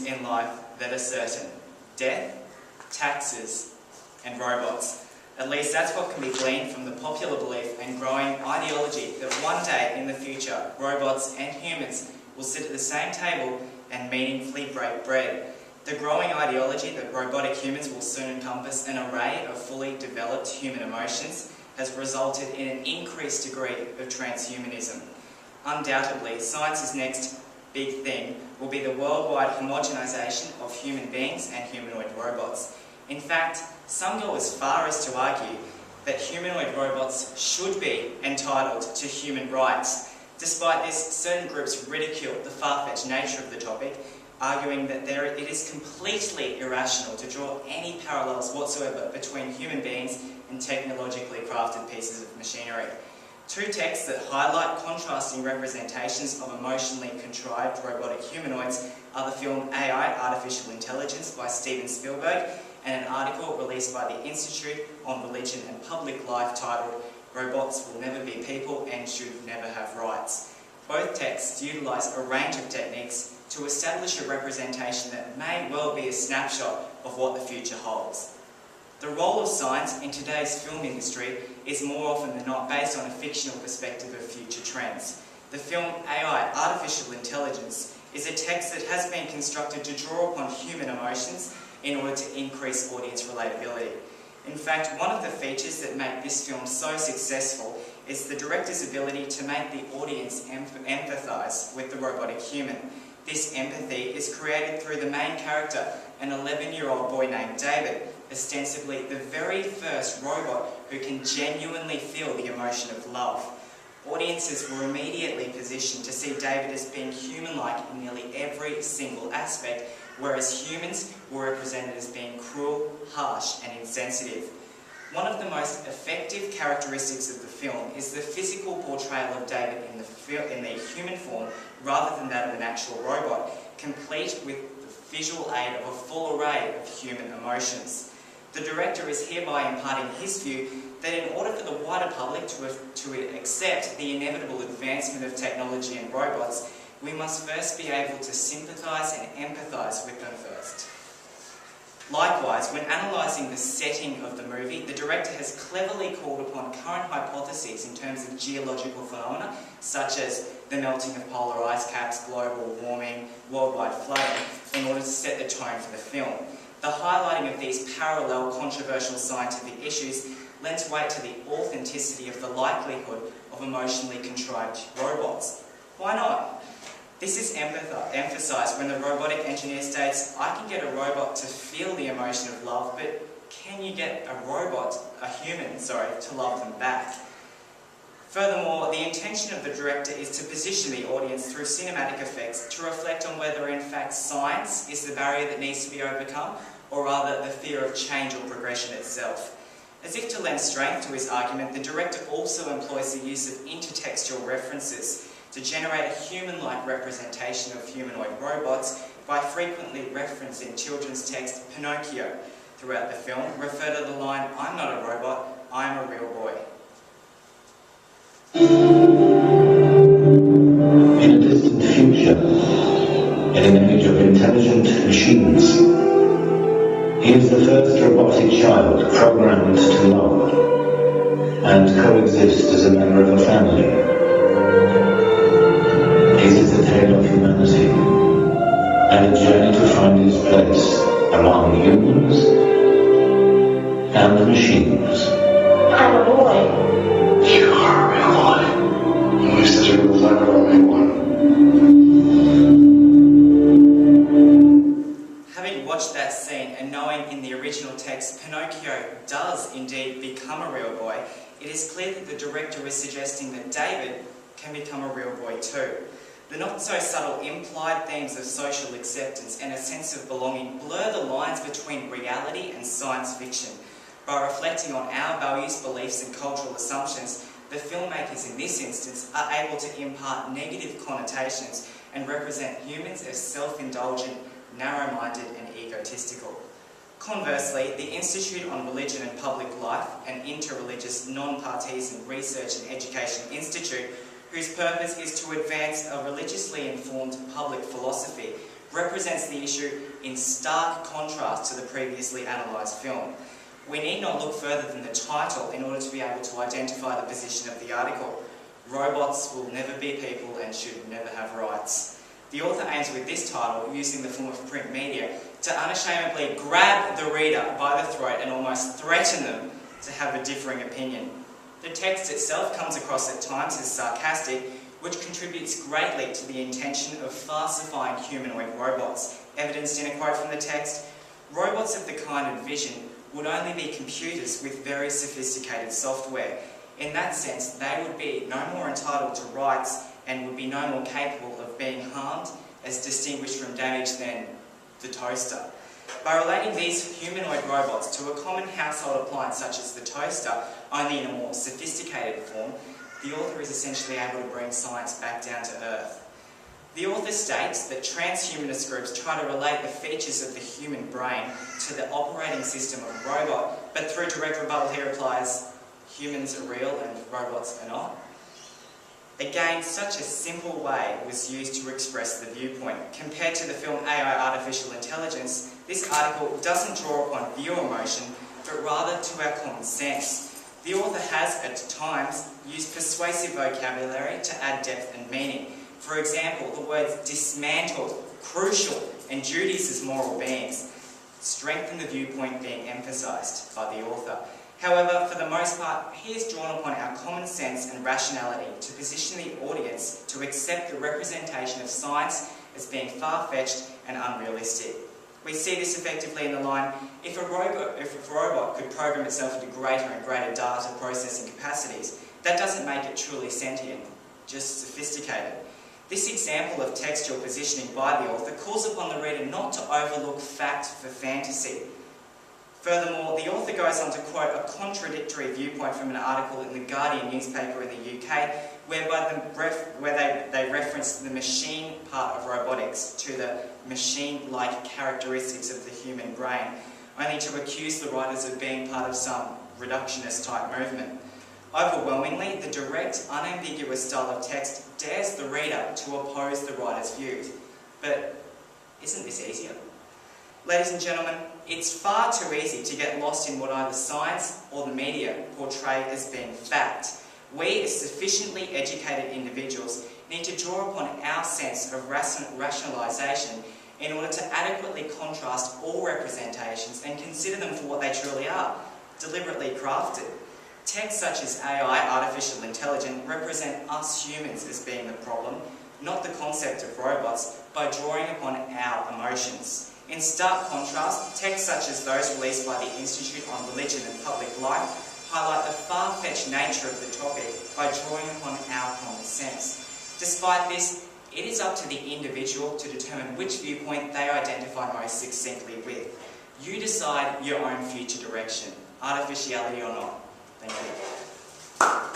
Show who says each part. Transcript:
Speaker 1: things in life that are certain: death, taxes, and robots. At least that's what can be gleaned from the popular belief and growing ideology that one day in the future, robots and humans will sit at the same table and meaningfully break bread. The growing ideology that robotic humans will soon encompass an array of fully developed human emotions has resulted in an increased degree of transhumanism. Undoubtedly, science's next big thing will be the worldwide homogenisation of human beings and humanoid robots. In fact, some go as far as to argue that humanoid robots should be entitled to human rights. Despite this, certain groups ridicule the far-fetched nature of the topic, arguing that it is completely irrational to draw any parallels whatsoever between human beings and technologically crafted pieces of machinery. Two texts that highlight contrasting representations of emotionally contrived robotic humanoids are the film AI, Artificial Intelligence by Steven Spielberg, and an article released by the Institute on Religion and Public Life titled "Robots Will Never Be People and Should Never Have Rights." Both texts utilise a range of techniques to establish a representation that may well be a snapshot of what the future holds. The role of science in today's film industry is more often than not based on a fictional perspective of future trends. The film AI, Artificial Intelligence, is a text that has been constructed to draw upon human emotions in order to increase audience relatability. In fact, one of the features that make this film so successful is the director's ability to make the audience empathise with the robotic human. This empathy is created through the main character, an 11-year-old boy named David, ostensibly the very first robot who can genuinely feel the emotion of love. Audiences were immediately positioned to see David as being human-like in nearly every single aspect, whereas humans were represented as being cruel, harsh, and insensitive. One of the most effective characteristics of the film is the physical portrayal of David in the human form rather than that of an actual robot, complete with the visual aid of a full array of human emotions. The director is hereby imparting his view that in order for the wider public to accept the inevitable advancement of technology and robots, we must first be able to sympathise and empathise with them first. Likewise, when analysing the setting of the movie, the director has cleverly called upon current hypotheses in terms of geological phenomena, such as the melting of polar ice caps, global warming, worldwide flooding, in order to set the tone for the film. The highlighting of these parallel controversial scientific issues lends weight to the authenticity of the likelihood of emotionally contrived robots. Why not? This is emphasised when the robotic engineer states, "I can get a robot to feel the emotion of love, but can you get a human, to love them back?" Furthermore, the intention of the director is to position the audience through cinematic effects to reflect on whether in fact science is the barrier that needs to be overcome, or rather the fear of change or progression itself. As if to lend strength to his argument, the director also employs the use of intertextual references to generate a human-like representation of humanoid robots by frequently referencing children's text Pinocchio. Throughout the film, refer to the line, "I'm not a robot, I'm a real boy."
Speaker 2: In a distant future, in an age of intelligent machines, he is the first robotic child programmed to love and coexist as a member of a family. It is a tale of humanity and a journey to find his place among humans and the machines.
Speaker 3: I'm a boy.
Speaker 4: You are a real boy. At least as real as I've ever made one.
Speaker 1: Having watched that scene and knowing in the original text Pinocchio does indeed become a real boy, it is clear that the director is suggesting that David can become a real boy too. The not-so-subtle implied themes of social acceptance and a sense of belonging blur the lines between reality and science fiction. By reflecting on our values, beliefs and cultural assumptions, the filmmakers in this instance are able to impart negative connotations and represent humans as self-indulgent, narrow-minded and egotistical. Conversely, the Institute on Religion and Public Life, an interreligious, non-partisan research and education institute whose purpose is to advance a religiously informed public philosophy, represents the issue in stark contrast to the previously analysed film. We need not look further than the title in order to be able to identify the position of the article. Robots will never be people and should never have rights. The author aims with this title, using the form of print media, to unashamedly grab the reader by the throat and almost threaten them to have a differing opinion. The text itself comes across at times as sarcastic, which contributes greatly to the intention of falsifying humanoid robots. Evidenced in a quote from the text, "Robots of the kind envisioned would only be computers with very sophisticated software. In that sense, they would be no more entitled to rights and would be no more capable of being harmed, as distinguished from damage than the toaster." By relating these humanoid robots to a common household appliance such as the toaster, only in a more sophisticated form, the author is essentially able to bring science back down to earth. The author states that transhumanist groups try to relate the features of the human brain to the operating system of a robot, but through direct rebuttal he replies, "Humans are real and robots are not." Again, such a simple way was used to express the viewpoint. Compared to the film AI Artificial Intelligence, this article doesn't draw upon viewer emotion, but rather to our common sense. The author has, at times, used persuasive vocabulary to add depth and meaning. For example, the words dismantled, crucial, and duties as moral beings strengthen the viewpoint being emphasised by the author. However, for the most part, he has drawn upon our common sense and rationality to position the audience to accept the representation of science as being far-fetched and unrealistic. We see this effectively in the line, if a robot could program itself into greater and greater data processing capacities, that doesn't make it truly sentient, just sophisticated. This example of textual positioning by the author calls upon the reader not to overlook fact for fantasy. Furthermore, the author goes on to quote a contradictory viewpoint from an article in the Guardian newspaper in the UK, where they reference the machine part of robotics to the machine-like characteristics of the human brain, only to accuse the writers of being part of some reductionist-type movement. Overwhelmingly, the direct, unambiguous style of text dares the reader to oppose the writer's views. But isn't this easier? Ladies and gentlemen, it's far too easy to get lost in what either science or the media portray as being fact. We, as sufficiently educated individuals, need to draw upon our sense of rationalisation in order to adequately contrast all representations and consider them for what they truly are, deliberately crafted. Texts such as AI, artificial intelligence, represent us humans as being the problem, not the concept of robots, by drawing upon our emotions. In stark contrast, texts such as those released by the Institute on Religion and Public Life highlight the far-fetched nature of the topic by drawing upon our common sense. Despite this, it is up to the individual to determine which viewpoint they identify most succinctly with. You decide your own future direction, artificiality or not. Thank you.